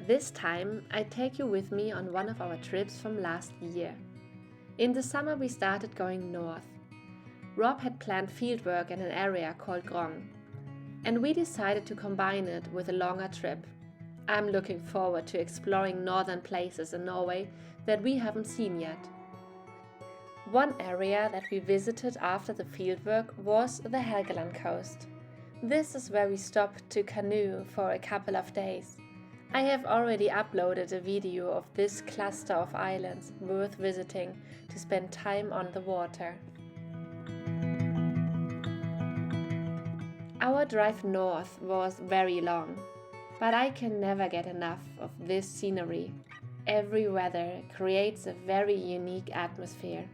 This time, I take you with me on one of our trips from last year. In the summer, we started going north. Rob had planned fieldwork in an area called Grong, and we decided to combine it with a longer trip. I'm looking forward to exploring northern places in Norway that we haven't seen yet. One area that we visited after the fieldwork was the Helgeland coast. This is where we stopped to canoe for a couple of days. I have already uploaded a video of this cluster of islands worth visiting to spend time on the water. Our drive north was very long, but I can never get enough of this scenery. Every weather creates a very unique atmosphere.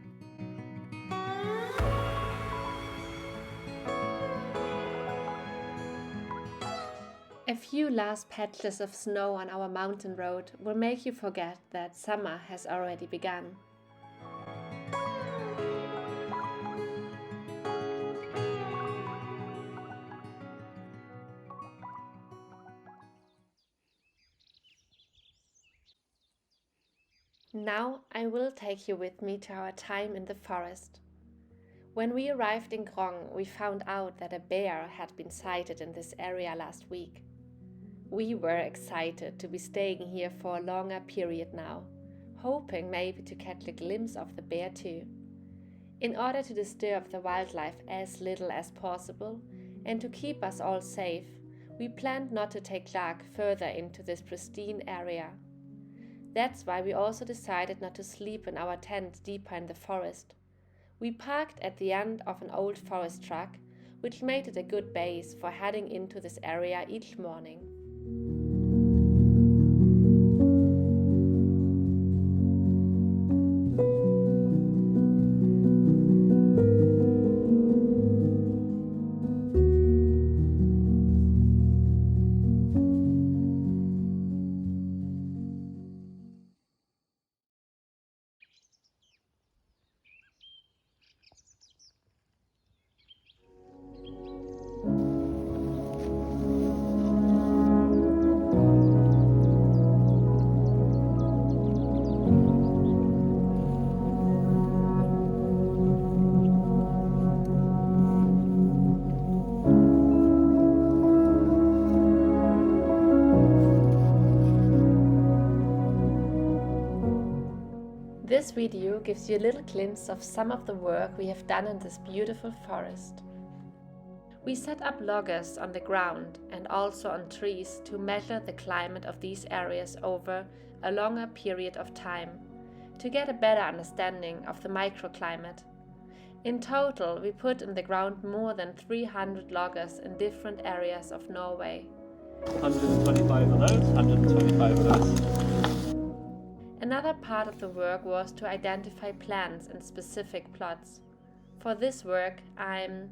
A few last patches of snow on our mountain road will make you forget that summer has already begun. Now I will take you with me to our time in the forest. When we arrived in Grong, we found out that a bear had been sighted in this area last week. We were excited to be staying here for a longer period now, hoping maybe to catch a glimpse of the bear too. In order to disturb the wildlife as little as possible and to keep us all safe, we planned not to take Clark further into this pristine area. That's why we also decided not to sleep in our tent deeper in the forest. We parked at the end of an old forest truck, which made it a good base for heading into this area each morning. This video gives you a little glimpse of some of the work we have done in this beautiful forest. We set up loggers on the ground and also on trees to measure the climate of these areas over a longer period of time, to get a better understanding of the microclimate. In total, we put in the ground more than 300 loggers in different areas of Norway. 125 of those, 125 of those. Another part of the work was to identify plants in specific plots. For this work, I'm,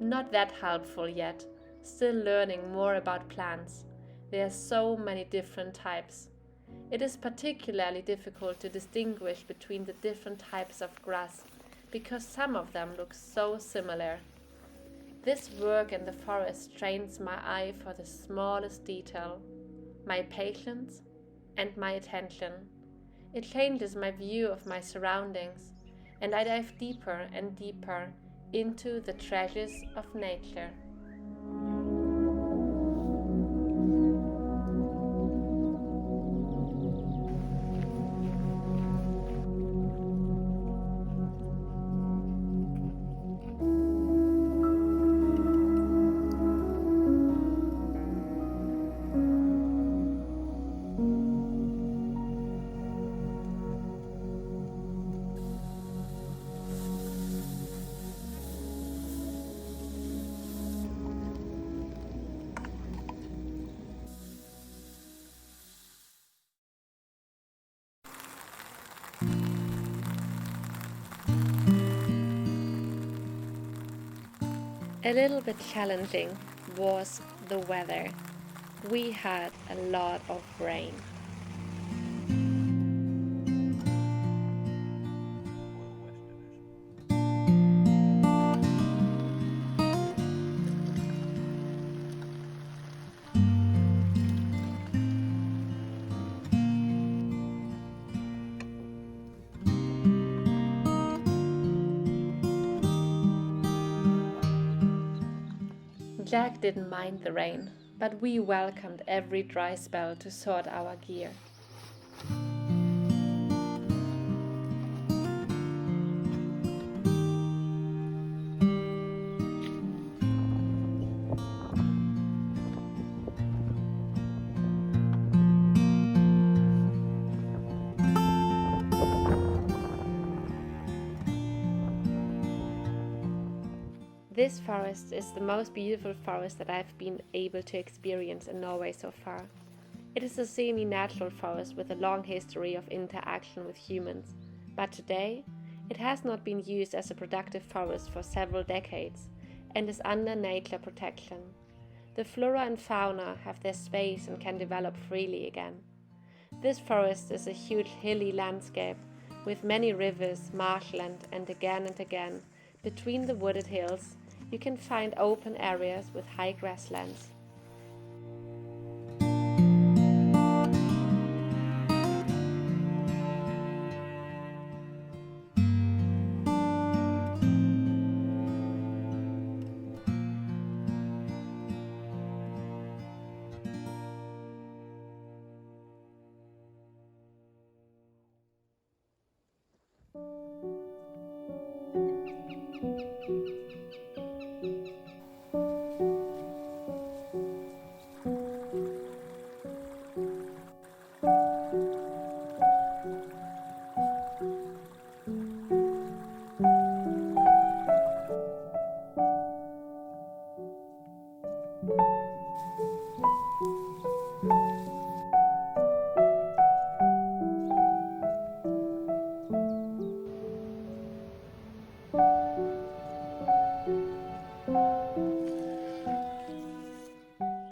not that helpful yet, still learning more about plants. There are so many different types. It is particularly difficult to distinguish between the different types of grass, because some of them look so similar. This work in the forest trains my eye for the smallest detail, my patience, and my attention. It changes my view of my surroundings, and I dive deeper and deeper into the treasures of nature. A little bit challenging was the weather. We had a lot of rain. Jack didn't mind the rain, but we welcomed every dry spell to sort our gear. This forest is the most beautiful forest that I've been able to experience in Norway so far. It is a semi-natural forest with a long history of interaction with humans, but today it has not been used as a productive forest for several decades and is under nature protection. The flora and fauna have their space and can develop freely again. This forest is a huge hilly landscape with many rivers, marshland, and again, between the wooded hills, you can find open areas with high grasslands.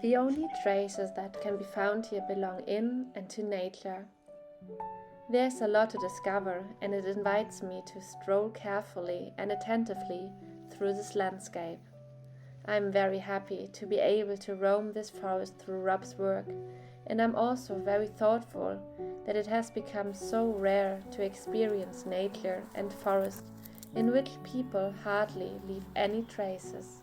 The only traces that can be found here belong in and to nature. There's a lot to discover, and it invites me to stroll carefully and attentively through this landscape. I'm very happy to be able to roam this forest through Rob's work, and I'm also very thoughtful that it has become so rare to experience nature and forest in which people hardly leave any traces.